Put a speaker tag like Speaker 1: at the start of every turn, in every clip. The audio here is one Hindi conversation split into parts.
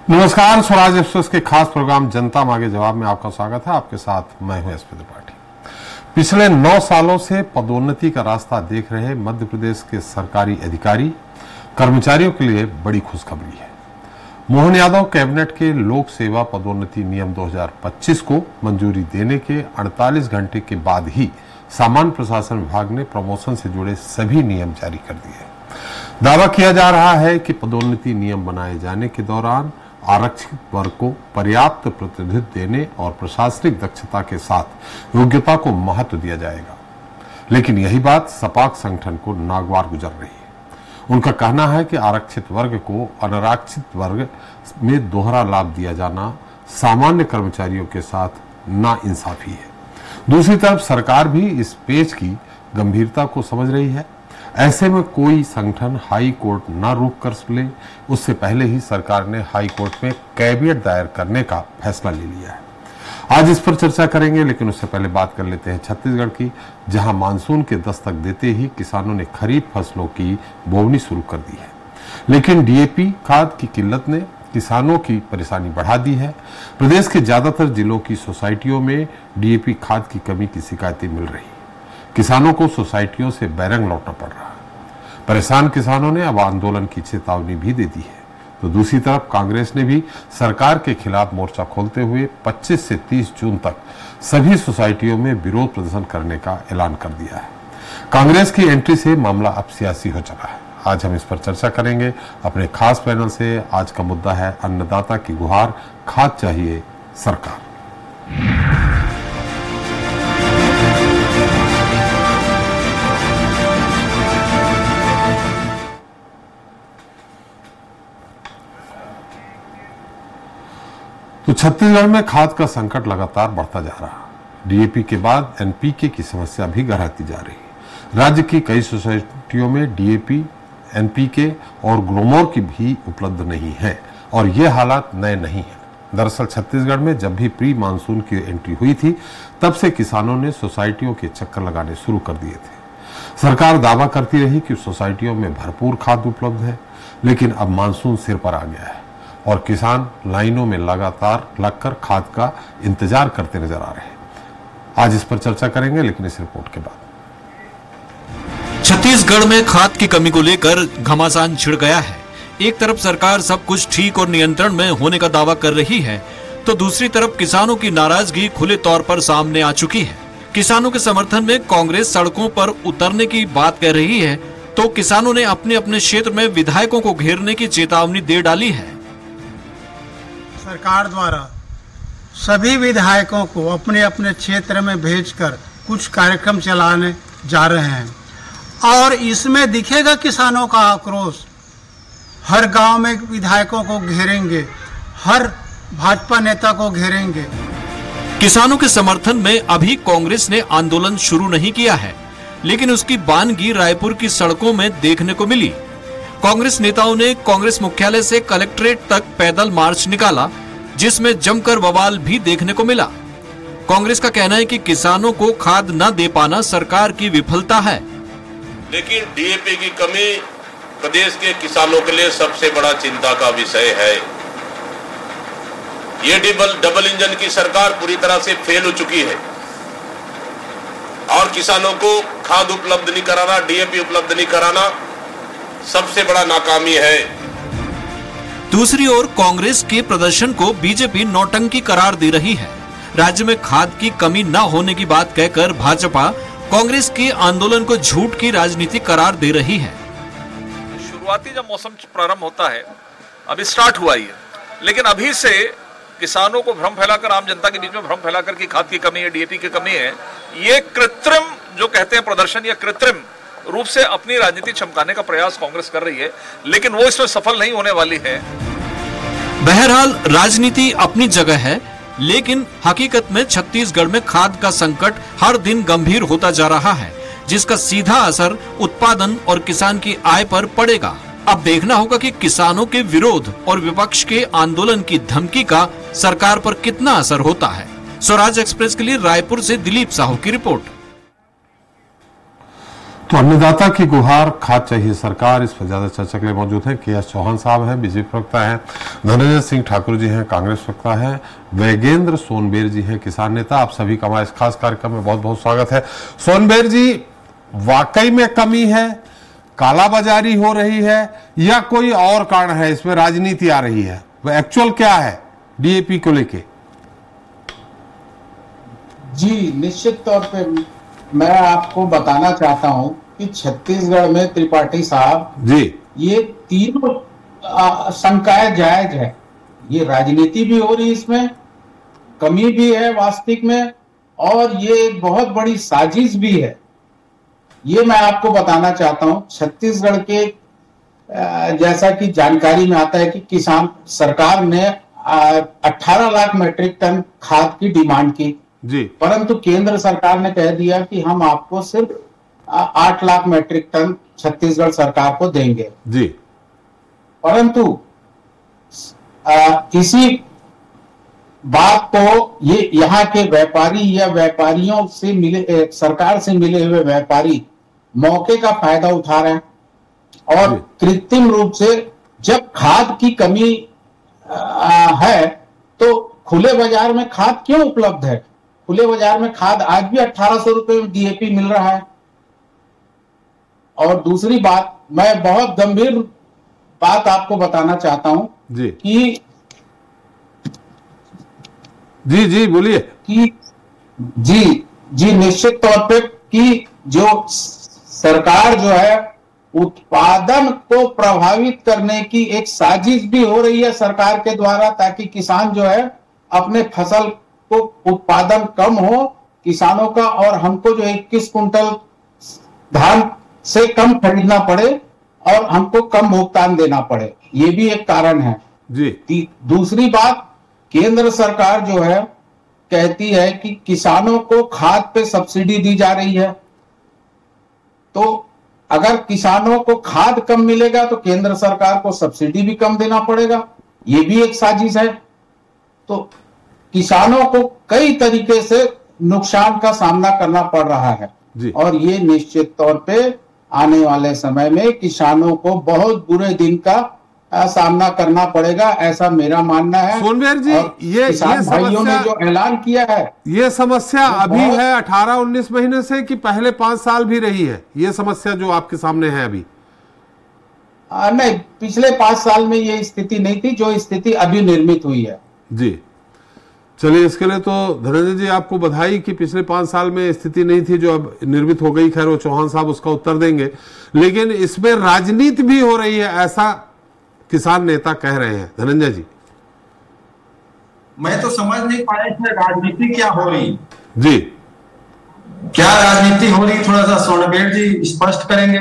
Speaker 1: नमस्कार, स्वराज एक्सप्रेस के खास प्रोग्राम जनता मांगे जवाब में आपका स्वागत है। आपके साथ मैं हूं एसपी त्रिपाठी। पिछले 9 सालों से पदोन्नति का रास्ता देख रहे मध्य प्रदेश के सरकारी अधिकारी कर्मचारियों के लिए बड़ी खुशखबरी है। मोहन यादव कैबिनेट के लोक सेवा पदोन्नति नियम 2025 को मंजूरी देने के 48 घंटे के बाद ही सामान्य प्रशासन विभाग ने प्रमोशन से जुड़े सभी नियम जारी कर दिए। दावा किया जा रहा है कि पदोन्नति नियम बनाए जाने के दौरान आरक्षित वर्ग को पर्याप्त प्रतिनिधित्व देने और प्रशासनिक दक्षता के साथ योग्यता को महत्व दिया जाएगा। लेकिन यही बात सपाक्स संगठन को नागवार गुजर रही है। उनका कहना है कि आरक्षित वर्ग को अनारक्षित वर्ग में दोहरा लाभ दिया जाना सामान्य कर्मचारियों के साथ नाइंसाफी है। दूसरी तरफ सरकार भी इस पेच की गंभीरता को समझ रही है। ऐसे में कोई संगठन हाई कोर्ट न रुक कर ले, उससे पहले ही सरकार ने हाई कोर्ट में कैवियट दायर करने का फैसला ले लिया है। आज इस पर चर्चा करेंगे, लेकिन उससे पहले बात कर लेते हैं छत्तीसगढ़ की, जहां मानसून के दस्तक देते ही किसानों ने खरीफ फसलों की बोवनी शुरू कर दी है। लेकिन डीएपी खाद की किल्लत ने किसानों की परेशानी बढ़ा दी है। प्रदेश के ज्यादातर जिलों की सोसाइटियों में डीएपी खाद की कमी की शिकायतें मिल रही। किसानों को सोसाइटियों से बैरंग लौटना पड़ रहा है। परेशान किसानों ने अब आंदोलन की चेतावनी भी दे दी है। तो दूसरी तरफ कांग्रेस ने भी सरकार के खिलाफ मोर्चा खोलते हुए 25 से 30 जून तक सभी सोसाइटियों में विरोध प्रदर्शन करने का ऐलान कर दिया है। कांग्रेस की एंट्री से मामला अब सियासी हो चुका है। आज हम इस पर चर्चा करेंगे अपने खास पैनल से। आज का मुद्दा है अन्नदाता की गुहार, खाद चाहिए सरकार। तो छत्तीसगढ़ में खाद का संकट लगातार बढ़ता जा रहा है। डीएपी के बाद एनपीके की समस्या भी गहराती जा रही है। राज्य की कई सोसाइटियों में डीएपी, एनपीके और ग्रोमोर की भी उपलब्ध नहीं है और ये हालात नए नहीं हैं। दरअसल छत्तीसगढ़ में जब भी प्री मानसून की एंट्री हुई थी, तब से किसानों ने सोसाइटियों के चक्कर लगाने शुरू कर दिए थे। सरकार दावा करती रही कि सोसाइटियों में भरपूर खाद उपलब्ध है, लेकिन अब मानसून सिर पर आ गया है और किसान लाइनों में लगातार लगकर खाद का इंतजार करते नजर आ रहे हैं। आज इस पर चर्चा करेंगे, लेकिन इस रिपोर्ट के बाद।
Speaker 2: छत्तीसगढ़ में खाद की कमी को लेकर घमासान छिड़ गया है। एक तरफ सरकार सब कुछ ठीक और नियंत्रण में होने का दावा कर रही है, तो दूसरी तरफ किसानों की नाराजगी खुले तौर पर सामने आ चुकी है। किसानों के समर्थन में कांग्रेस सड़कों पर उतरने की बात कह रही है, तो किसानों ने अपने अपने क्षेत्र में विधायकों को घेरने की चेतावनी दे डाली है।
Speaker 3: सरकार द्वारा सभी विधायकों को अपने अपने क्षेत्र में भेजकर कुछ कार्यक्रम चलाने जा रहे हैं और इसमें दिखेगा किसानों का आक्रोश। हर गांव में विधायकों को घेरेंगे, हर भाजपा नेता को घेरेंगे।
Speaker 2: किसानों के समर्थन में अभी कांग्रेस ने आंदोलन शुरू नहीं किया है, लेकिन उसकी बानगी रायपुर की सड़कों में देखने को मिली। कांग्रेस नेताओं ने कांग्रेस मुख्यालय से कलेक्ट्रेट तक पैदल मार्च निकाला, जिसमें जमकर बवाल भी देखने को मिला। कांग्रेस का कहना है कि किसानों को खाद न दे पाना सरकार की विफलता है।
Speaker 4: लेकिन डीएपी की कमी प्रदेश के किसानों के लिए सबसे बड़ा चिंता का विषय है। ये डबल इंजन की सरकार पूरी तरह से फेल हो चुकी है और किसानों को खाद उपलब्ध नहीं कराना, डीएपी उपलब्ध नहीं कराना सबसे बड़ा नाकामी है।
Speaker 2: दूसरी ओर कांग्रेस के प्रदर्शन को बीजेपी नौटंकी करार दे रही है। राज्य में खाद की कमी न होने की बात कहकर भाजपा कांग्रेस के आंदोलन को झूठ की राजनीति करार दे रही है।
Speaker 5: शुरुआती जब मौसम प्रारंभ होता है, अभी स्टार्ट हुआ ही है, लेकिन अभी से किसानों को भ्रम फैलाकर, आम जनता के बीच में भ्रम फैलाकर कि खाद की कमी है, डीएपी की कमी है, ये कृत्रिम जो कहते हैं प्रदर्शन, या कृत्रिम रूप से अपनी राजनीति चमकाने का प्रयास कांग्रेस कर रही है, लेकिन वो इसमें सफल नहीं होने वाली है।
Speaker 2: बहरहाल राजनीति अपनी जगह है, लेकिन हकीकत में छत्तीसगढ़ में खाद का संकट हर दिन गंभीर होता जा रहा है, जिसका सीधा असर उत्पादन और किसान की आय पर पड़ेगा। अब देखना होगा कि किसानों के विरोध और विपक्ष के आंदोलन की धमकी का सरकार पर कितना असर होता है। स्वराज एक्सप्रेस के लिए रायपुर से दिलीप साहू की रिपोर्ट।
Speaker 1: तो अन्नदाता की गुहार, खाद चाहिए सरकार, इस पर ज्यादा चर्चा के लिए मौजूद हैं के एस चौहान साहब हैं, बीजेपी प्रवक्ता हैं, धनंजय सिंह ठाकुर जी हैं, कांग्रेस प्रवक्ता हैं, वैगेंद्र सोनबेर जी हैं, किसान नेता। आप सभी का हमारे इस खास कार्यक्रम में बहुत बहुत स्वागत है। सोनबेर जी, वाकई में कमी है, कालाबाजारी हो रही है, या कोई और कारण है, इसमें राजनीति आ रही है? वो एक्चुअल क्या है डीएपी को लेके?
Speaker 6: जी, निश्चित तौर पे मैं आपको बताना चाहता हूं कि छत्तीसगढ़ में त्रिपाठी साहब जी, ये तीनों शंकाएं जायज है। ये राजनीति भी हो रही, इसमें कमी भी है वास्तविक में, और ये एक बहुत बड़ी साजिश भी है। ये मैं आपको बताना चाहता हूं। छत्तीसगढ़ के जैसा कि जानकारी में आता है कि किसान सरकार ने 18 लाख मीट्रिक टन खाद की डिमांड की जी, परंतु केंद्र सरकार ने कह दिया कि हम आपको सिर्फ 8 लाख मीट्रिक टन छत्तीसगढ़ सरकार को देंगे जी। परंतु इसी बात को ये यहाँ के व्यापारी या व्यापारियों से मिले, सरकार से मिले हुए व्यापारी मौके का फायदा उठा रहे हैं और कृत्रिम रूप से जब खाद की कमी है तो खुले बाजार में खाद क्यों उपलब्ध है? खुले बाजार में खाद आज भी 1800 रुपए में डीएपी मिल रहा है। और दूसरी बात, मैं बहुत गंभीर बात आपको बताना चाहता हूं जी कि जी बोलिए कि जी निश्चित तौर पे कि जो सरकार जो है उत्पादन को प्रभावित करने की एक साजिश भी हो रही है सरकार के द्वारा, ताकि किसान जो है अपने फसल को उत्पादन कम हो किसानों का, और हमको जो 21 कुंटल धान से कम खरीदना पड़े और हमको कम भुगतान देना पड़े। ये भी एक कारण है जी। दूसरी बात, केंद्र सरकार जो है कहती है कि किसानों को खाद पे सब्सिडी दी जा रही है, तो अगर किसानों को खाद कम मिलेगा तो केंद्र सरकार को सब्सिडी भी कम देना पड़ेगा। ये भी एक साजिश है। तो किसानों को कई तरीके से नुकसान का सामना करना पड़ रहा है जी। और ये निश्चित तौर पे आने वाले समय में किसानों को बहुत बुरे दिन का सामना करना पड़ेगा, ऐसा मेरा मानना है।
Speaker 1: सोनबेर जी, ये
Speaker 6: भाइयों ने जो ऐलान किया है,
Speaker 1: ये समस्या अभी है 18-19 महीने से कि पहले 5 साल भी रही है? ये समस्या जो आपके सामने है अभी?
Speaker 6: नहीं, पिछले 5 साल में ये स्थिति नहीं थी जो स्थिति अभी निर्मित हुई है
Speaker 1: जी। चलिए, इसके लिए तो धनंजय जी आपको बधाई कि पिछले 5 साल में स्थिति नहीं थी जो अब निर्मित हो गई। खैर, वो चौहान साहब उसका उत्तर देंगे, लेकिन इसमें राजनीति भी हो रही है, ऐसा किसान नेता कह रहे हैं। धनंजय जी,
Speaker 7: मैं तो समझ नहीं पाया इसमें राजनीति क्या हो रही
Speaker 1: जी।
Speaker 7: क्या राजनीति हो रही, थोड़ा सा सोनबेर जी स्पष्ट करेंगे?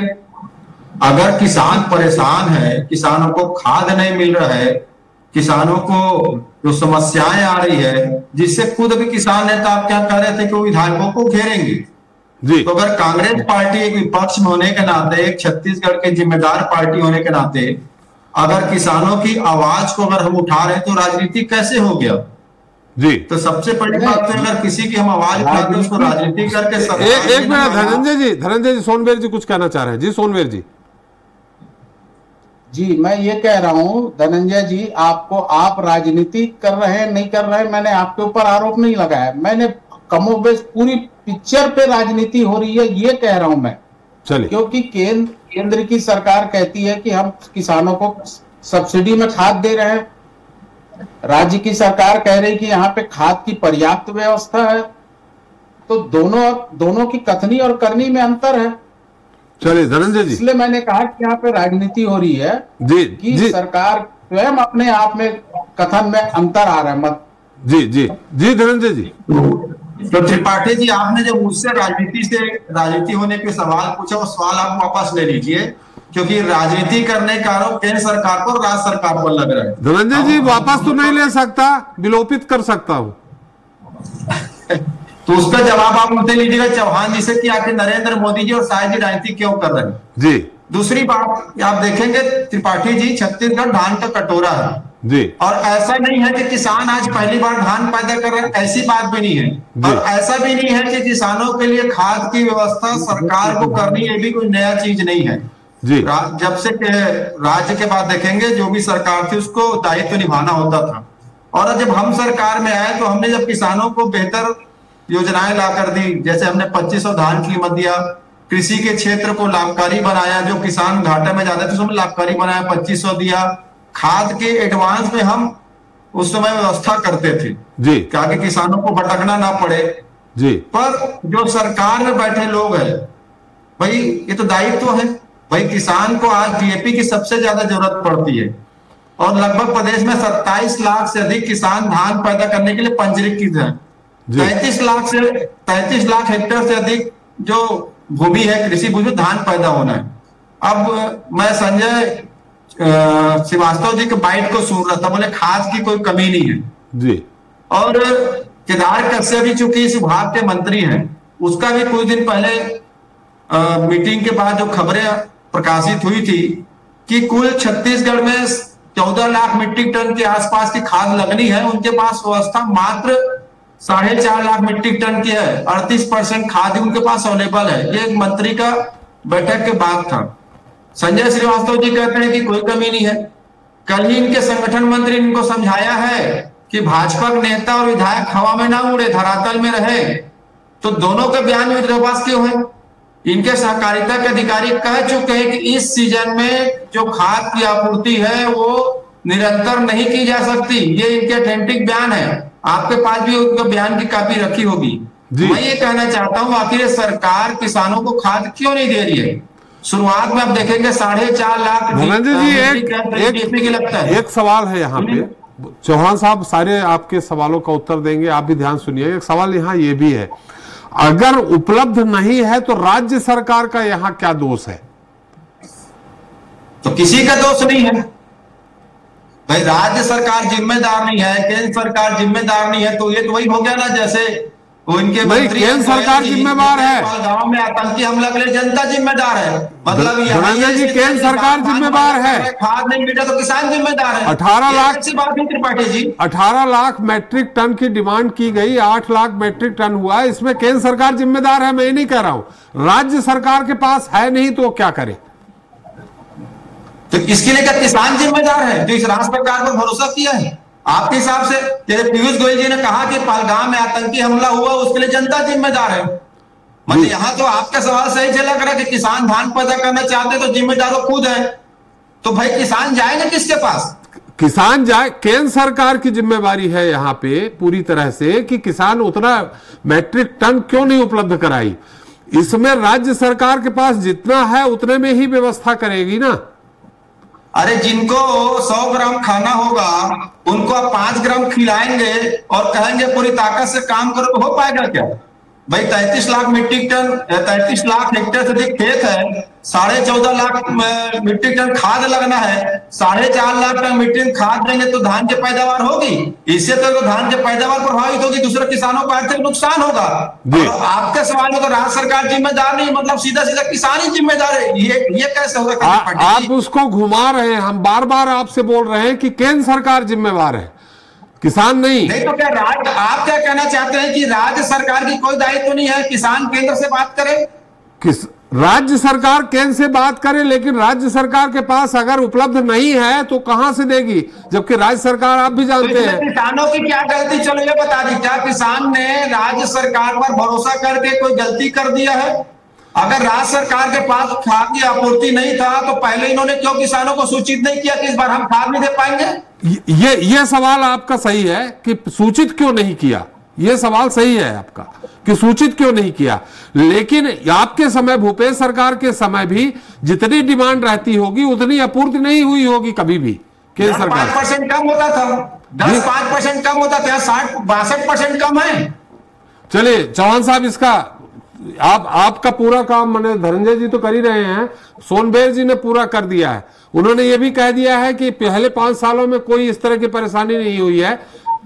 Speaker 7: अगर किसान परेशान है, किसानों को खाद नहीं मिल रहा है, किसानों को जो समस्याएं आ रही है, जिससे खुद भी किसान नेता आप क्या कह रहे थे कि वो विधायकों को घेरेंगे जी। तो अगर कांग्रेस पार्टी एक विपक्ष में होने के नाते, एक छत्तीसगढ़ के जिम्मेदार पार्टी होने के नाते, अगर किसानों की आवाज को अगर हम उठा रहे हैं तो राजनीति कैसे हो गया जी? तो सबसे बड़ी बात तो अगर किसी की हम आवाज उठाते हैं उसको राजनीति करके
Speaker 1: एक मिनट धनंजय जी, सोनबेर जी कुछ कहना चाह रहे हैं जी। सोनबेर
Speaker 6: जी, मैं ये कह रहा हूं धनंजय जी, आप राजनीति कर रहे हैं नहीं कर रहे हैं, मैंने आपके ऊपर आरोप नहीं लगाया। मैंने कमोबेश पूरी पिक्चर पे राजनीति हो रही है ये कह रहा हूं मैं। चलिए, क्योंकि केंद्र की सरकार कहती है कि हम किसानों को सब्सिडी में खाद दे रहे हैं, राज्य की सरकार कह रही कि यहाँ पे खाद की पर्याप्त व्यवस्था है, तो दोनों की कथनी और करनी में अंतर है।
Speaker 1: चलिए धनंजय जी,
Speaker 6: इसलिए मैंने कहा कि यहाँ पे राजनीति हो रही है कि सरकार स्वयं अपने आप में कथन में अंतर आ रहा है। मत
Speaker 1: जी धनंजय जी।
Speaker 7: तो त्रिपाठी जी, आपने जब मुझसे राजनीति होने के सवाल पूछा, वो सवाल आप वापस ले लीजिए, क्योंकि राजनीति करने का आरोप केंद्र सरकार पर, राज्य सरकार पर लग रहा है।
Speaker 1: धनंजय जी, वापस तो नहीं ले सकता, विलोपित कर सकता हूँ।
Speaker 7: तो उसका जवाब आप मुझसे लीजिएगा चौहान जी से कि आखिर नरेंद्र मोदी जी और शाह जी राजनीति क्यों कर रहे हैं जी। दूसरी बात आप देखेंगे त्रिपाठी जी, छत्तीसगढ़ धान का कटोरा है,
Speaker 1: जी।
Speaker 7: और ऐसा नहीं है कि किसान आज पहली बार धान पैदा कर रहे हैं, ऐसी बात भी नहीं है। और ऐसा भी नहीं है कि किसानों के लिए खाद की व्यवस्था सरकार को करनी, ये भी कोई नया चीज नहीं है
Speaker 1: जी।
Speaker 7: जब से राज्य के बाद देखेंगे जो भी सरकार थी उसको दायित्व निभाना होता था। और जब हम सरकार में आए तो हमने जब किसानों को बेहतर योजनाएं ला कर दी, जैसे हमने 2500 धान की कीमत दिया, कृषि के क्षेत्र को लाभकारी बनाया, जो किसान घाटे में जाते थे उसमें लाभकारी बनाया, 2500 दिया। खाद के एडवांस में हम उस समय व्यवस्था करते थे
Speaker 1: जी,
Speaker 7: ताकि किसानों को भटकना ना पड़े
Speaker 1: जी।
Speaker 7: पर जो सरकार में बैठे लोग हैं भाई, ये तो दायित्व है भाई, किसान को आज डीएपी की सबसे ज्यादा जरूरत पड़ती है और लगभग प्रदेश में 27 लाख से अधिक किसान धान पैदा करने के लिए पंजीकृत हैं। 33 लाख हेक्टेयर से अधिक जो भूमि है कृषि भूमि धान पैदा होना है। अब मैं संजय श्रीवास्तव जी के बाइट को सुन रहा था, बोले खाद की कोई कमी नहीं है
Speaker 1: जी।
Speaker 7: और केदार कश्यप भी चूंकि इस विभाग के मंत्री हैं, उसका भी कुछ दिन पहले मीटिंग के बाद जो खबरें प्रकाशित हुई थी कि कुल छत्तीसगढ़ में 14 लाख मीट्रिक टन के आसपास की खाद लगनी है, उनके पास व्यवस्था मात्र 4.5 लाख मीट्रिक टन की है। 38% खाद उनके पास अवेलेबल है। ये एक मंत्री का बैठक के बाद था। संजय श्रीवास्तव जी कहते हैं कि कोई कमी नहीं है। कल ही इनके संगठन मंत्री इनको समझाया है कि भाजपा के नेता और विधायक हवा में ना उड़े, धरातल में रहे। तो दोनों के बयान विरोधाभास क्यों है? इनके सहकारिता के अधिकारी कह चुके हैं कि इस सीजन में जो खाद की आपूर्ति है वो निरंतर नहीं की जा सकती। ये इनके ऑथेंटिक बयान है। आपके पास भी उनका बयान की कॉपी रखी होगी। मैं ये कहना चाहता हूं, आखिर सरकार किसानों को खाद क्यों नहीं दे रही है? शुरुआत में आप देखेंगे 4.5 लाख
Speaker 1: धनंजय जी, एक सवाल है यहाँ पे। चौहान साहब सारे आपके सवालों का उत्तर देंगे, आप भी ध्यान सुनिए। एक सवाल यहाँ ये भी है, अगर उपलब्ध नहीं है तो राज्य सरकार का यहाँ क्या दोष है?
Speaker 7: तो किसी का दोष नहीं है भाई। राज्य सरकार जिम्मेदार नहीं है, केंद्र सरकार जिम्मेदार नहीं है, तो ये तो वही हो गया ना जैसे वो इनके मंत्री
Speaker 1: केंद्र सरकार जिम्मेदार है,
Speaker 7: गांव में आतंकी हमला के लिए जनता जिम्मेदार है। मतलब
Speaker 1: जी केंद्र सरकार जिम्मेदार है,
Speaker 7: खाद नहीं मिला तो किसान जिम्मेदार है।
Speaker 1: 18 लाख
Speaker 7: की बात है त्रिपाठी जी,
Speaker 1: 18 लाख मैट्रिक टन की डिमांड की गई, 8 लाख मैट्रिक टन हुआ। इसमें केंद्र सरकार जिम्मेदार है, मैं नहीं कह रहा हूं। राज्य सरकार के पास है नहीं तो क्या करे?
Speaker 7: तो इसके लिए क्या किसान जिम्मेदार है जो इस राज्य सरकार पर भरोसा किया है? आपके हिसाब से जैसे पीयूष गोयल जी ने कहा कि पहलगाम में आतंकी हमला हुआ, उसके लिए जनता जिम्मेदार है। मतलब यहाँ तो आपका सवाल सही से लग रहा है कि किसान धान पैदा करना चाहते तो जिम्मेदार खुद है। तो भाई किसान जाएगा किसके पास?
Speaker 1: किसान जाए, केंद्र सरकार की जिम्मेवारी है यहाँ पे पूरी तरह से कि किसान उतना मैट्रिक टन क्यों नहीं उपलब्ध कराई। इसमें राज्य सरकार के पास जितना है उतने में ही व्यवस्था करेगी ना।
Speaker 7: अरे जिनको 100 ग्राम खाना होगा उनको आप 5 ग्राम खिलाएंगे और कहेंगे पूरी ताकत से काम करो, तो हो पाएगा क्या भाई? 33 lakh metric ton 33 lakh hectare से अधिक खेत है, 14.5 लाख मीट्रिक टन खाद लगना है। 4.5 लाख टन मीट्रिक टन खाद देंगे तो धान की पैदावार होगी। इससे तो धान की पैदावार प्रभावित होगी, दूसरे किसानों को आर्थिक नुकसान होगा। और आपके सवाल में तो राज्य सरकार जिम्मेदार नहीं, मतलब सीधा सीधा किसान ही जिम्मेदार है। ये कैसे होगा?
Speaker 1: आप उसको घुमा रहे हैं। हम बार बार आपसे बोल रहे हैं कि केंद्र सरकार जिम्मेवार है, किसान नहीं।
Speaker 7: नहीं तो क्या आप क्या कहना चाहते हैं कि राज्य सरकार की कोई दायित्व नहीं है, किसान केंद्र से बात करे?
Speaker 1: राज्य सरकार केंद्र से बात करे, लेकिन राज्य सरकार के पास अगर उपलब्ध नहीं है तो कहां से देगी? जबकि राज्य सरकार, आप भी जानते हैं,
Speaker 7: किसानों की क्या गलती? चलो ये बता दी, क्या किसान ने राज्य सरकार पर भरोसा करके कोई गलती कर दिया है? अगर राज्य सरकार के पास खाद की आपूर्ति नहीं था तो पहले इन्होंने क्यों किसानों को सूचित नहीं किया कि इस बार हम खाद नहीं दे पाएंगे?
Speaker 1: ये सवाल आपका सही है कि सूचित क्यों नहीं किया। ये सवाल सही है आपका कि सूचित क्यों नहीं किया। लेकिन आपके समय, भूपेश सरकार के समय भी जितनी डिमांड रहती होगी उतनी आपूर्ति नहीं हुई होगी कभी भी। केंद्र सरकार
Speaker 7: 5% कम होता था, 10-5% कम होता था, 60-62% कम है।
Speaker 1: चलिए चौहान साहब, इसका आपका पूरा काम मैंने धनंजय जी तो कर ही रहे हैं, सोनबेर जी ने पूरा कर दिया है। उन्होंने ये भी कह दिया है कि पहले 5 सालों में कोई इस तरह की परेशानी नहीं हुई है,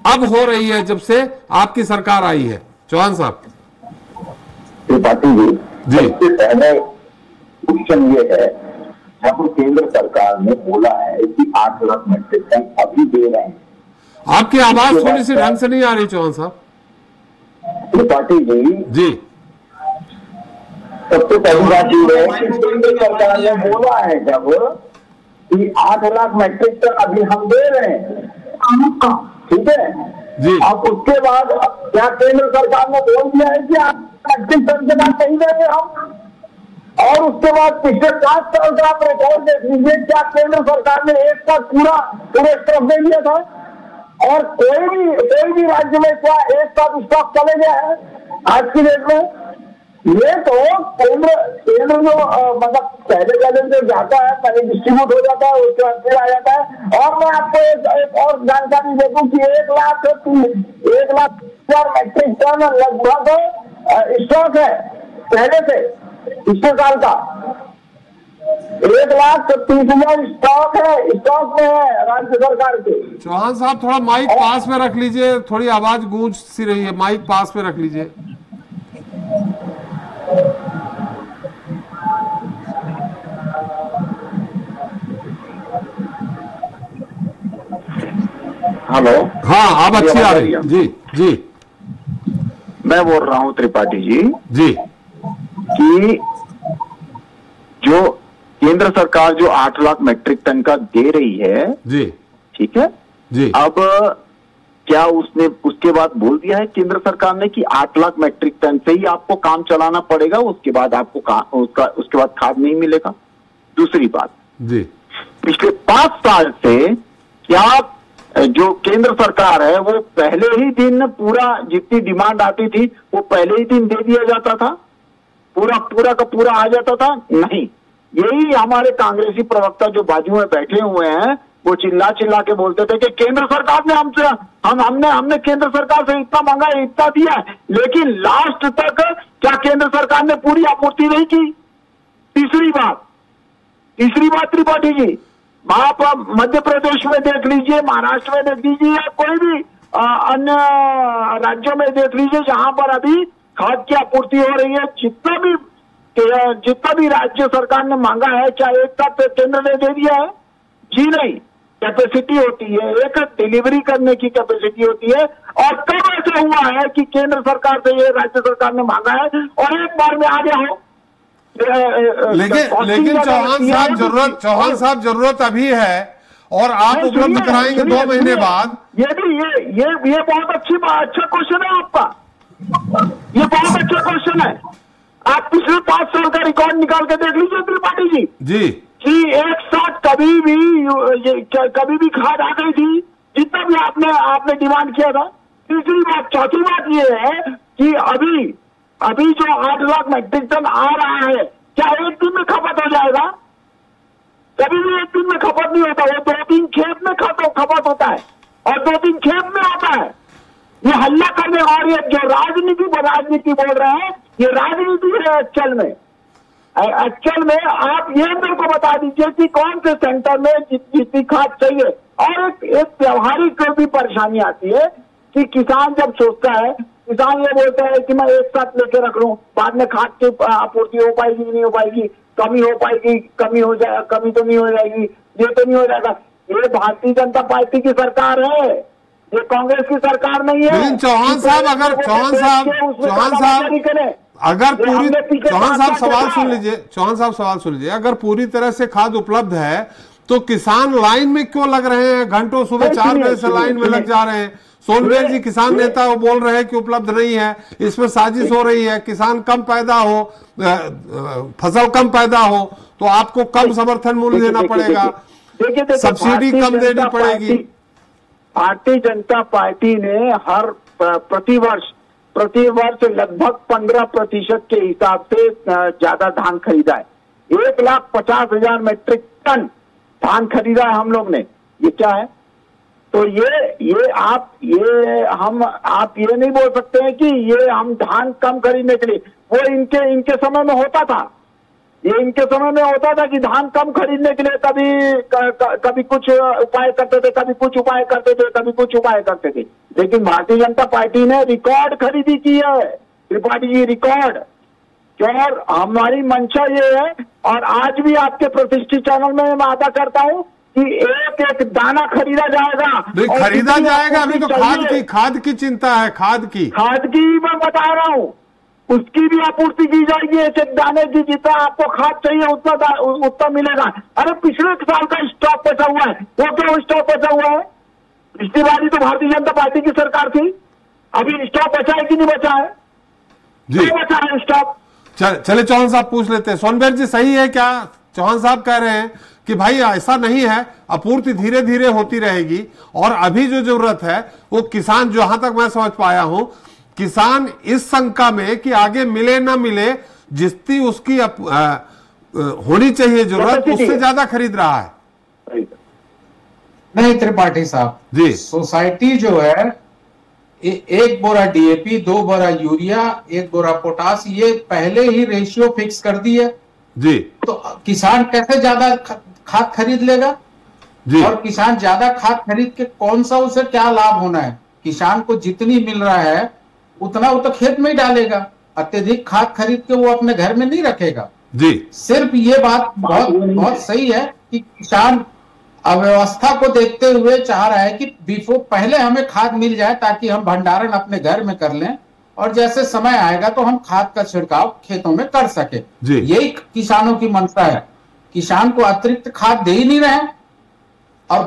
Speaker 1: अब हो रही है जब से आपकी सरकार आई है। चौहान साहब।
Speaker 8: त्रिपाठी जी, सबसे पहले क्वेश्चन ये है जब केंद्र सरकार ने बोला है कि 8 लाख मेट्रिक टन अभी दे रहे हैं।
Speaker 1: आपकी आवाज थोड़ी सी ढंग से नहीं आ रही चौहान साहब।
Speaker 8: त्रिपाठी
Speaker 1: जी
Speaker 8: सबसे पहली बात ये है कि केंद्र सरकार ने बोला है जब कि 8 लाख मेट्रिक टन अभी हम दे रहे हैं, ठीक है
Speaker 1: जी।
Speaker 8: अब उसके बाद क्या केंद्र सरकार ने बोल दिया है कि 8 मेट्रिक टन के बाद नहीं देंगे हम? और उसके बाद पिछले 5 साल का आप रिकॉर्ड देख लीजिए, क्या केंद्र सरकार ने एक साथ पूरे स्टॉक दे दिया था? और कोई भी राज्य में क्या एक साथ स्टॉक चले गया है आज की डेट में? ये तो केंद्र जो मतलब पहले जो जाता है, पहले डिस्ट्रीब्यूट हो जाता है, उसके बाद फिर आ जाता है। और मैं आपको एक और जानकारी दे दूं कि 1,00,000 मेट्रिक टन लगभग स्टॉक है पहले से पिछले साल का। 1,30,000 स्टॉक में है राज्य सरकार के।
Speaker 1: चौहान साहब थोड़ा माइक पास में रख लीजिए, थोड़ी आवाज गूंज सी रही है, माइक पास में रख लीजिए।
Speaker 8: हेलो,
Speaker 1: हाँ अब अच्छी आ रही है जी जी।
Speaker 8: मैं बोल रहा हूँ त्रिपाठी
Speaker 1: जी
Speaker 8: कि जो केंद्र सरकार जो 8 लाख मेट्रिक टन का दे रही है
Speaker 1: जी,
Speaker 8: ठीक है
Speaker 1: जी।
Speaker 8: अब क्या उसने उसके बाद बोल दिया है केंद्र सरकार ने कि 8 लाख मेट्रिक टन से ही आपको काम चलाना पड़ेगा, उसके बाद आपको उसके बाद खाद नहीं मिलेगा? दूसरी बात
Speaker 1: जी,
Speaker 8: पिछले 5 साल से क्या जो केंद्र सरकार है वो पहले ही दिन पूरा जितनी डिमांड आती थी वो पहले ही दिन दे दिया जाता था, पूरा का पूरा आ जाता था? नहीं, यही हमारे कांग्रेसी प्रवक्ता जो बाजू में बैठे हुए हैं वो चिल्ला के बोलते थे कि केंद्र सरकार ने हमने केंद्र सरकार से इतना मांगा है, इतना दिया है, लेकिन लास्ट तक क्या केंद्र सरकार ने पूरी आपूर्ति नहीं की? तीसरी बात त्रिपाठी जी, आप मध्य प्रदेश में देख लीजिए, महाराष्ट्र में देख लीजिए, या कोई भी अन्य राज्यों में देख लीजिए जहां पर अभी खाद की आपूर्ति हो रही है, जितना भी राज्य सरकार ने मांगा है क्या एक साथ केंद्र ने दे दिया है? जी नहीं, कैपेसिटी होती है, एक डिलीवरी करने की कैपेसिटी होती है। और कब ऐसा हुआ है कि केंद्र सरकार से ये राज्य सरकार ने मांगा है और एक बार में आ गया हो?
Speaker 1: लेकिन चौहान साहब जरूरत अभी है और आप उपलब्ध कराएंगे 2 महीने बाद।
Speaker 8: ये बहुत अच्छा क्वेश्चन है आपका, ये बहुत अच्छा क्वेश्चन है। आप पिछले 5 साल का रिकॉर्ड निकाल के देख लीजिए त्रिपाठी जी कि एक साथ कभी भी खाद आ गई थी जितना भी आपने डिमांड किया था? तीसरी बात, चौथी बात ये है कि अभी जो 8 लाख मेट्रिक टन आ रहा है क्या एक दिन में खपत हो जाएगा? कभी भी एक दिन में खपत नहीं होता, वो 2-3 खेप में खपत होता है और 2-3 खेप में होता है। ये हल्ला करने और ये जो राजनीति बोल रहे हैं, ये राजनीति है एक्चुअल में आप ये मेरे को बता दीजिए कि कौन से सेंटर में जितनी खाद चाहिए। और एक व्यवहारिक भी परेशानी आती है कि किसान जब सोचता है, किसान ये बोलता है कि मैं एक साथ लेके रख लूं, बाद में खाद की आपूर्ति हो पाएगी नहीं हो पाएगी, कमी हो पाएगी, कमी तो नहीं हो जाएगी, ये तो नहीं हो जाएगा। ये भारतीय जनता पार्टी की सरकार है, ये कांग्रेस की सरकार नहीं है।
Speaker 1: लेकिन चौहान साहब सवाल सुन लीजिए, अगर पूरी तरह से खाद उपलब्ध है तो किसान लाइन में क्यों लग रहे हैं? घंटों सुबह 4 बजे से लाइन में लग जा रहे हैं। सोनभद्र जी किसान नेता वो बोल रहे हैं कि उपलब्ध नहीं है, इसमें साजिश हो रही है, किसान कम पैदा हो, फसल कम पैदा हो तो आपको कम समर्थन मूल्य देना पड़ेगा, सब्सिडी कम देनी पड़ेगी।
Speaker 8: भारतीय जनता पार्टी ने हर प्रतिवर्ष लगभग 15% के हिसाब से ज्यादा धान खरीदा है। 1,50,000 मेट्रिक टन धान खरीदा है हम लोग ने। ये क्या है? तो आप ये नहीं बोल सकते हैं कि ये हम धान कम खरीदने के लिए, वो इनके समय में होता था। ये इनके समय में होता था कि धान कम खरीदने के लिए कभी कुछ उपाय करते थे, कभी कुछ उपाय करते थे, कभी कुछ उपाय करते थे। लेकिन भारतीय जनता पार्टी ने रिकॉर्ड खरीदी की है त्रिपाठी जी, रिकॉर्ड, और हमारी मंशा ये है, और आज भी आपके प्रतिष्ठित चैनल में मैं वादा करता हूँ कि एक एक दाना खरीदा जाएगा।
Speaker 1: नहीं खरीदा जाएगा, अभी तो खाद की चिंता है, खाद की
Speaker 8: मैं बता रहा हूँ, उसकी भी आपूर्ति की जाएगी। एक एक दाने की जितना आपको खाद चाहिए उतना मिलेगा। अरे पिछले साल का स्टॉक बचा हुआ है, वो क्यों स्टॉक बचा हुआ है? पिछली बारी तो भारतीय जनता पार्टी की सरकार थी, अभी स्टॉक बचा है कि नहीं बचा है?
Speaker 1: जी
Speaker 8: बचा है स्टॉक।
Speaker 1: चले चौहान साहब पूछ लेते हैं। सोनभद्र जी सही है क्या? चौहान साहब कह रहे हैं कि भाई ऐसा नहीं है, आपूर्ति धीरे धीरे होती रहेगी और अभी जो जरूरत है वो किसान, जहां तक मैं समझ पाया हूं, किसान इस शंका में कि आगे मिले ना मिले, जितनी उसकी होनी चाहिए जरूरत उससे ज्यादा खरीद रहा है।
Speaker 6: नहीं त्रिपाठी साहब
Speaker 1: जी,
Speaker 6: सोसाइटी जो है एक बोरा डीएपी, 2 बोरा यूरिया, 1 बोरा पोटास, ये पहले ही रेशियो फिक्स कर दी है
Speaker 1: जी।
Speaker 6: तो किसान कैसे ज्यादा खाद खरीद लेगा
Speaker 1: जी?
Speaker 6: और किसान ज्यादा खाद खरीद के कौन सा उसे क्या लाभ होना है? किसान को जितनी मिल रहा है उतना वो तो खेत में ही डालेगा, अत्यधिक खाद खरीद के वो अपने घर में नहीं रखेगा
Speaker 1: जी।
Speaker 6: सिर्फ ये बात बहुत सही है कि किसान अव्यवस्था को देखते हुए चाह रहा है कि पहले हमें खाद मिल जाए ताकि हम भंडारण अपने घर में कर लें और जैसे समय आएगा तो हम खाद का छिड़काव खेतों में कर सके। यही किसानों की मंशा है। किसान को अतिरिक्त खाद दे ही नहीं रहे और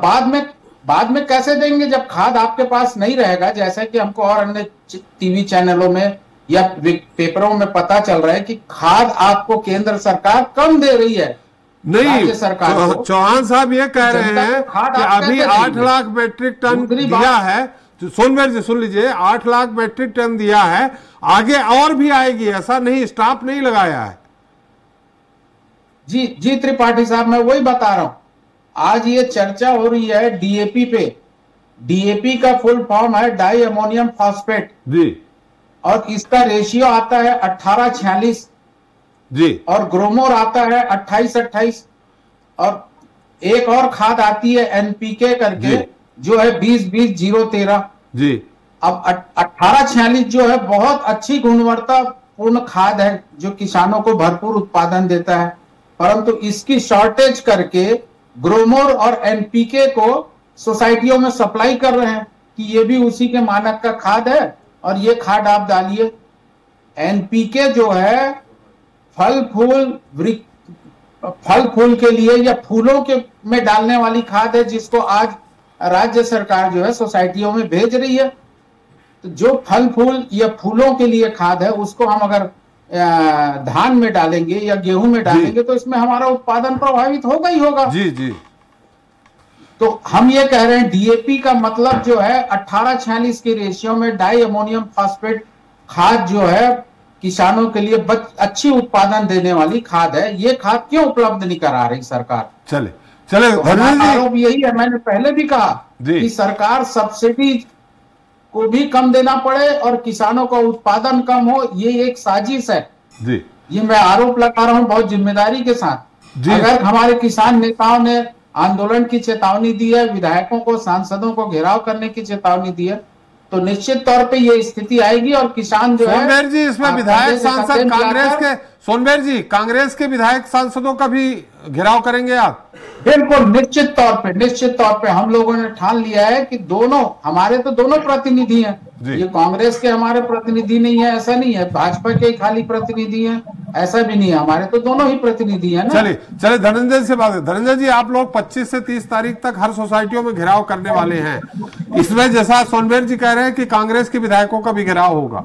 Speaker 6: बाद में कैसे देंगे जब खाद आपके पास नहीं रहेगा? जैसे कि हमको और अन्य टीवी चैनलों में या पेपरों में पता चल रहा है कि खाद आपको केंद्र सरकार कम दे रही है।
Speaker 1: नहीं, चौहान साहब ये कह रहे हैं कि अभी 8 लाख मीट्रिक टन दिया है। सोनभद्र जी सुन लीजिए, 8 लाख मीट्रिक टन दिया है, आगे और भी आएगी, ऐसा नहीं, स्टाफ नहीं लगाया है।
Speaker 6: जी त्रिपाठी साहब, मैं वही बता रहा हूं। आज ये चर्चा हो रही है डीएपी पे। डीएपी का फुल फॉर्म है डाई अमोनियम फॉस्फेट
Speaker 1: जी,
Speaker 6: और इसका रेशियो आता है 18-46
Speaker 1: जी, और
Speaker 6: ग्रोमोर आता है 28-28 और एक और खाद आती है एनपीके करके जो है 20-20-0-13
Speaker 1: जी।
Speaker 6: अब 18-46 जो है बहुत अच्छी गुणवत्ता पूर्ण खाद है जो किसानों को भरपूर उत्पादन देता है, परंतु इसकी शॉर्टेज करके ग्रोमोर और एनपीके को सोसाइटियों में सप्लाई कर रहे हैं कि ये भी उसी के मानक का खाद है और ये खाद आप डालिए। एनपीके जो है फल फूल के लिए या फूलों के में डालने वाली खाद है जिसको आज राज्य सरकार जो है सोसाइटियों में भेज रही है। तो जो फल फूल या फूलों के लिए खाद है उसको हम अगर धान में डालेंगे या गेहूं में डालेंगे तो इसमें हमारा उत्पादन प्रभावित होगा ही होगा।
Speaker 1: जी जी।
Speaker 6: तो हम ये कह रहे हैं डीएपी का मतलब जो है 18-46 के रेशियो में डाई अमोनियम फॉस्फेट खाद जो है किसानों के लिए अच्छी उत्पादन देने वाली खाद है। ये खाद क्यों उपलब्ध नहीं करा रही सरकार?
Speaker 1: चले
Speaker 6: तो आरोप यही है, मैंने पहले भी कहा कि सरकार सब्सिडी को भी कम देना पड़े और किसानों का उत्पादन कम हो, ये एक साजिश है
Speaker 1: जी।
Speaker 6: ये मैं आरोप लगा रहा हूं बहुत जिम्मेदारी के साथ। अगर हमारे किसान नेताओं ने आंदोलन की चेतावनी दी है, विधायकों को सांसदों को घेराव करने की चेतावनी दी है, तो निश्चित तौर पे ये स्थिति आएगी और किसान जो है।
Speaker 1: सोनभद्र जी, इसमें विधायक सांसद कांग्रेस के, सोनभद्र जी कांग्रेस के विधायक सांसदों का भी घेराव करेंगे आप?
Speaker 6: बिल्कुल, निश्चित तौर पे हम लोगों ने ठान लिया है कि दोनों हमारे तो दोनों प्रतिनिधि हैं। ये कांग्रेस के हमारे प्रतिनिधि नहीं है ऐसा नहीं है, भाजपा के खाली प्रतिनिधि हैं ऐसा भी नहीं है, हमारे तो दोनों ही प्रतिनिधि हैं ना।
Speaker 1: चलिए धनंजय से बात। धनंजय जी, आप लोग 25 से 30 तारीख तक हर सोसाइटियों में घेराव करने वाले हैं। इसमें जैसा सोनभद्र जी कह रहे हैं कि कांग्रेस के विधायकों का भी घेराव होगा।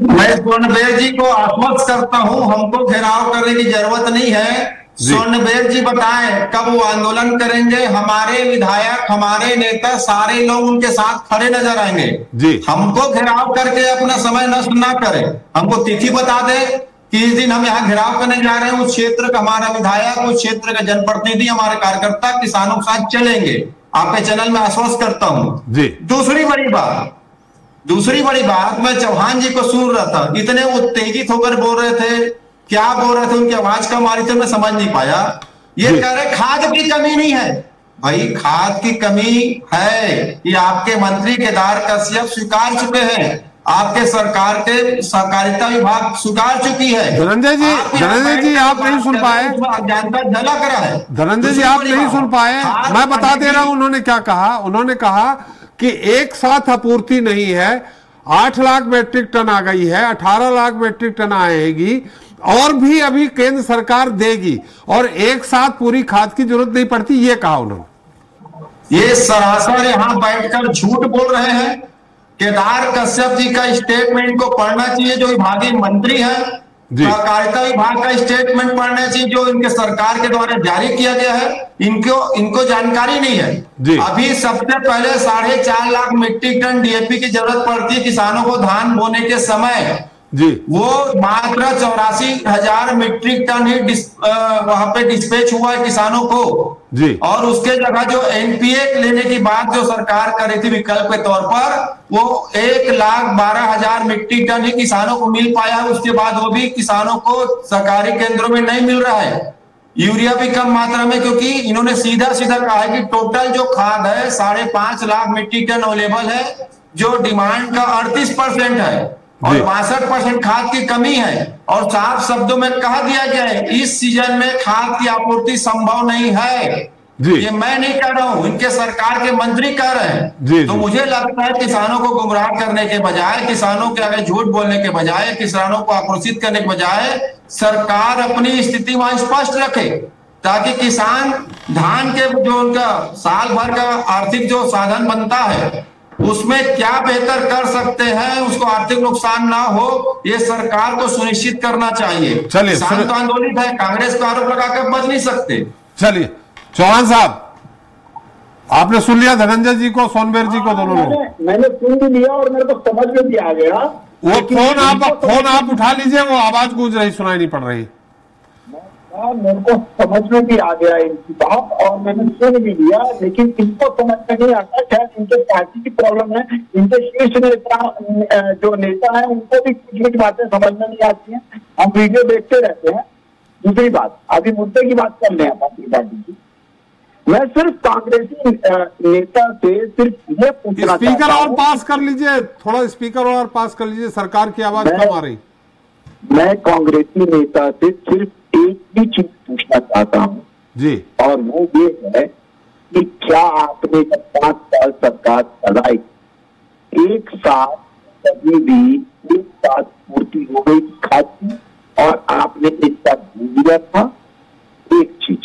Speaker 7: मैं सोनभद्र जी को आश्वस्त करता हूं, हमको घेराव करने की जरूरत नहीं है। सोनभद्र जी बताएं कब वो आंदोलन करेंगे, हमारे विधायक हमारे नेता सारे लोग उनके साथ खड़े नजर आएंगे जी। हमको घेराव करके अपना समय नष्ट ना करें, हमको तिथि बता दे कि इस दिन हम यहाँ घेराव करने जा रहे हैं। उस क्षेत्र का हमारा विधायक, उस क्षेत्र का जनप्रतिनिधि, हमारे कार्यकर्ता किसानों के साथ चलेंगे। आपके चैनल में आश्वस्त करता हूँ जी। दूसरी बड़ी बात मैं चौहान जी को सुन रहा था, इतने उत्तेजित होकर बोल रहे थे, क्या बोल रहे थे, उनकी आवाज कम आ रही थी, मैं समझ नहीं पाया। ये कह रहे खाद की कमी नहीं है। भाई खाद की कमी है, ये आपके मंत्री केदार कश्यप स्वीकार चुके हैं। आपके सरकार के सहकारिता विभाग स्वीकार चुकी है।
Speaker 1: धनंजय जी आप नहीं सुन पाए,
Speaker 7: अज्ञानता झलक रहा है।
Speaker 1: धनंजय जी आप नहीं सुन पाए, मैं बता दे रहा हूं उन्होंने क्या कहा। उन्होंने कहा कि एक साथ आपूर्ति नहीं है, 8 लाख मैट्रिक टन आ गई है, 18 लाख मैट्रिक टन आएगी और भी अभी केंद्र सरकार देगी और एक साथ पूरी खाद की जरूरत नहीं पड़ती, ये कहा उन्होंने।
Speaker 7: ये सरासर यहाँ बैठकर झूठ बोल रहे हैं। केदार कश्यप जी का स्टेटमेंट को पढ़ना चाहिए, जो विभागीय मंत्री है। सहकारिता विभाग का स्टेटमेंट पढ़ना चाहिए, जो इनके सरकार के द्वारा जारी किया गया है। इनको जानकारी नहीं है। अभी सबसे पहले 4.5 लाख मीट्रिक टन डीएपी की जरूरत पड़ती है किसानों को धान बोने के समय जी। वो मात्र 84,000 मीट्रिक टन ही वहां पे डिस्पैच हुआ है किसानों को जी। और उसके जगह जो एनपीए लेने की बात जो सरकार कर रही थी विकल्प के तौर पर, वो 1,12,000 मीट्रिक टन ही किसानों को मिल पाया है। उसके बाद वो भी किसानों को सरकारी केंद्रों में नहीं मिल रहा है। यूरिया भी कम मात्रा में, क्योंकि इन्होंने सीधा सीधा कहा है कि टोटल जो खाद है 5.5 लाख मीट्रिक टन अवेलेबल है, जो डिमांड का 38% है और 62% खाद की कमी है। और साफ शब्दों में कहा दिया गया है इस सीजन में खाद की आपूर्ति संभव नहीं है जी। ये मैं नहीं कह रहा हूं, इनके सरकार के मंत्री कह रहे हैं तो मुझे लगता है किसानों को गुमराह करने के बजाय, किसानों के आगे झूठ बोलने के बजाय, किसानों को आक्रोशित करने के बजाय सरकार अपनी स्थिति वहां स्पष्ट रखे, ताकि किसान धान के जो उनका साल भर का आर्थिक जो साधन बनता है उसमें क्या बेहतर कर सकते हैं, उसको आर्थिक नुकसान ना हो, ये सरकार को सुनिश्चित करना चाहिए।
Speaker 1: चलिए,
Speaker 7: किसान तो आंदोलित है, कांग्रेस का आरोप लगाकर बच नहीं सकते।
Speaker 1: चलिए चौहान साहब, आपने सुन लिया धनंजय जी को, सोनबेर जी को, दोनों लोग।
Speaker 8: मैंने सुन भी लिया और मेरे को समझ में भी आ गया।
Speaker 1: वो फोन आप उठा लीजिए, वो आवाज गूंज रही, सुनाई नहीं पड़ रही।
Speaker 8: मेरे को समझ में भी आ गया इनकी बात और मैंने सुन भी लिया, लेकिन इनको समझ में नहीं आता। शायद इनके पार्टी की प्रॉब्लम है, इनके शीर्ष नेता जो नेता है उनको भी कुछ बातें समझ में नहीं आती हैं। हम वीडियो देखते रहते हैं। दूसरी बात, अभी मुद्दे की बात कर रहे हैं अपनी पार्टी की। मैं सिर्फ कांग्रेसी नेता से सिर्फ ये पूछना,
Speaker 1: स्पीकर और पास कर लीजिए, थोड़ा स्पीकर और पास कर लीजिए, सरकार की आवाज कम आ रही।
Speaker 8: मैं कांग्रेसी नेता से सिर्फ एक ही चीज पूछना चाहता हूँ
Speaker 1: जी, और
Speaker 8: वो ये है कि क्या आपने जब 5 साल सरकार चलाई, एक साथ कभी भी एक साथ पूर्ति हो गई खाद की और आपने एक साथ भूल दिया था? एक चीज।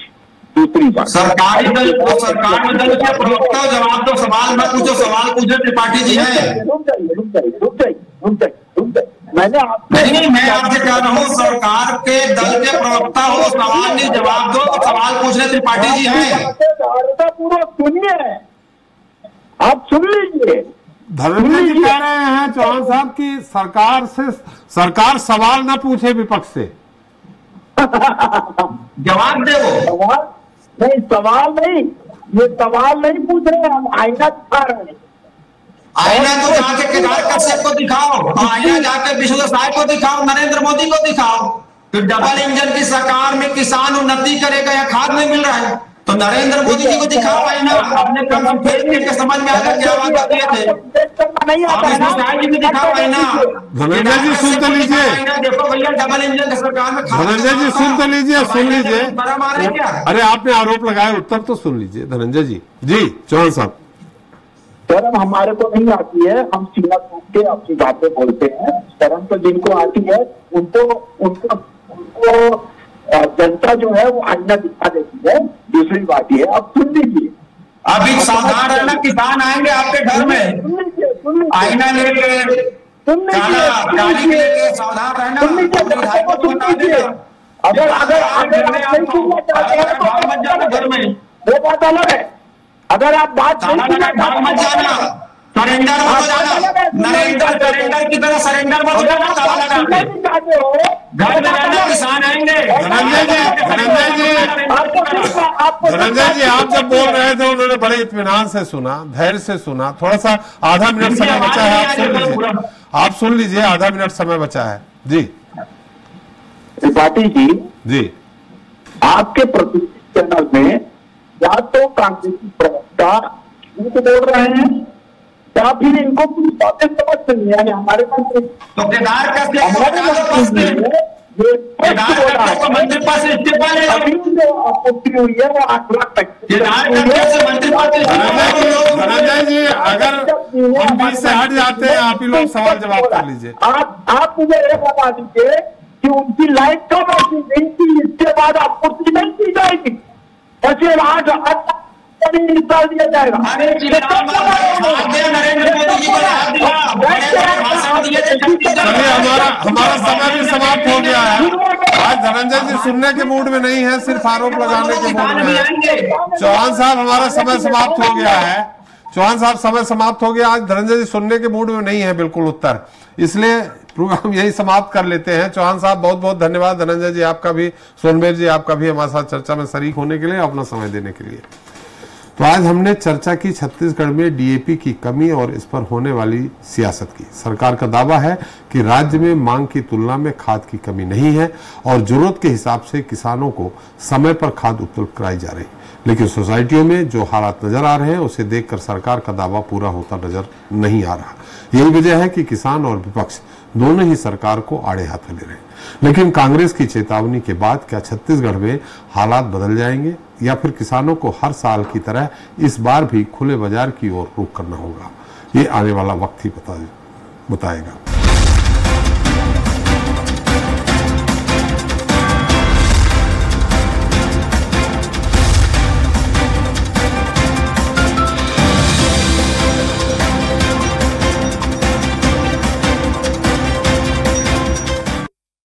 Speaker 8: दूसरी बात,
Speaker 7: सरकारी दल को सरकार दल के प्रवक्ता जवाब दो, सवाल मत पूछो, सवाल पूछो त्रिपाठी जी है।
Speaker 8: रुक जाइए। मैंने
Speaker 7: नहीं, मैं आपसे कह रहा हूँ सरकार के दल के प्रवक्ता हो, सवाल नहीं जवाब दो, सवाल पूछने त्रिपाठी जी हैं।
Speaker 8: पूरा सुनिए, आप सुन लीजिए।
Speaker 1: धनंजय जी कह रहे हैं चौहान साहब की सरकार सवाल न पूछे विपक्ष से।
Speaker 7: जवाब दे वो।
Speaker 8: सवाल नहीं, ये सवाल नहीं पूछ रहे, हम आईना दिखा रहे हैं।
Speaker 7: आईना तो जाके केदार कश्यप को दिखाओ, आईना जाके विश्व साहब को दिखाओ, नरेंद्र मोदी को दिखाओ। तो डबल इंजन की सरकार में किसान उन्नति करेगा या खाद नहीं मिल रहा है, तो नरेंद्र मोदी जी को दिखाओ आईना। अपने कम फेस करके समझ में आएगा क्या बात किए थे। जी को दिखाओ आईना।
Speaker 1: धनंजय जी सुन तो लीजिए,
Speaker 7: देखो भैया डबल इंजन की सरकार में।
Speaker 1: धनंजय जी सुन तो लीजिए, सुन लीजिए। अरे आपने आरोप लगाया, उत्तर तो सुन लीजिए धनंजय जी। जी चौहान साहब।
Speaker 8: शर्म हमारे को नहीं आती है, हम सीना सूख के अपनी बातें बोलते हैं। शर्म तो जिनको आती है उनको जनता जो है वो आईना दिखा देती है। दूसरी बात ये, अब सुन लीजिए,
Speaker 7: अभी सावधान रहना, किसान आएंगे आपके घर में आईना लेके, गाड़ी लेके, सावधान रहना।
Speaker 8: अगर घर में वो बात अलग है। अगर आप बात
Speaker 7: मत जाना, सरेंडर मत जाना, सरेंडर की तरह सरेंडर मत जाना। घर में रहना, किसान आएंगे।
Speaker 1: धनंजय जी आप जब बोल रहे थे उन्होंने बड़े इत्मीनान से सुना, धैर्य से सुना। थोड़ा सा आधा मिनट समय बचा है, आप सुन लीजिए, आधा मिनट समय बचा है। जी
Speaker 8: त्रिपाठी जी, आपके प्रतिनिधि चैनल में या तो कांग्रेसी प्रवक्ता झूठ बोल रहे हैं या फिर इनको कुछ बातें समझ नहीं है हमारे पास।
Speaker 7: तो केदार का मंत्री पद से इस्तीफा ले लो।
Speaker 8: अभी जो आपत्ति हुई है वो 8 लाख तक
Speaker 7: केदार का मंत्री पद से
Speaker 1: धनंजय जी, अगर हम बीच से हट जाते हैं, आप ही लोग सवाल जवाब कर लीजिए।
Speaker 8: आप मुझे ये बता दीजिए कि उनकी लाइफ कब ऐसी नहीं थी, इसके बाद आपूर्ति नहीं की जाएगी, बचे 8 निकाल दिया जाएगा।
Speaker 7: नरेंद्र मोदी जी
Speaker 1: चलिए, हमारा समय भी समाप्त हो गया है। आज धनंजय जी सुनने के मूड में नहीं है, सिर्फ आरोप लगाने के मूड में है। चौहान साहब, हमारा समय समाप्त हो गया है। चौहान साहब, समय समाप्त हो गया। आज धनंजय जी सुनने के मूड में नहीं है बिल्कुल उत्तर, इसलिए प्रोग्राम यही समाप्त कर लेते हैं। चौहान साहब, बहुत बहुत धन्यवाद। धनंजय जी आपका भी, सोनबेर जी आपका भी हमारे साथ चर्चा में शरीक होने के लिए, अपना समय देने के लिए। तो आज हमने चर्चा की छत्तीसगढ़ में डीएपी की कमी और इस पर होने वाली सियासत की। सरकार का दावा है कि राज्य में मांग की तुलना में खाद की कमी नहीं है और जरूरत के हिसाब से किसानों को समय पर खाद उपलब्ध कराई जा रही, लेकिन सोसाइटियों में जो हालात नजर आ रहे हैं उसे देखकर सरकार का दावा पूरा होता नजर नहीं आ रहा। यही वजह है कि किसान और विपक्ष दोनों ही सरकार को आड़े हाथों ले रहे हैं। लेकिन कांग्रेस की चेतावनी के बाद क्या छत्तीसगढ़ में हालात बदल जाएंगे या फिर किसानों को हर साल की तरह इस बार भी खुले बाजार की ओर रुख करना होगा? ये आने वाला वक्त ही बताएगा।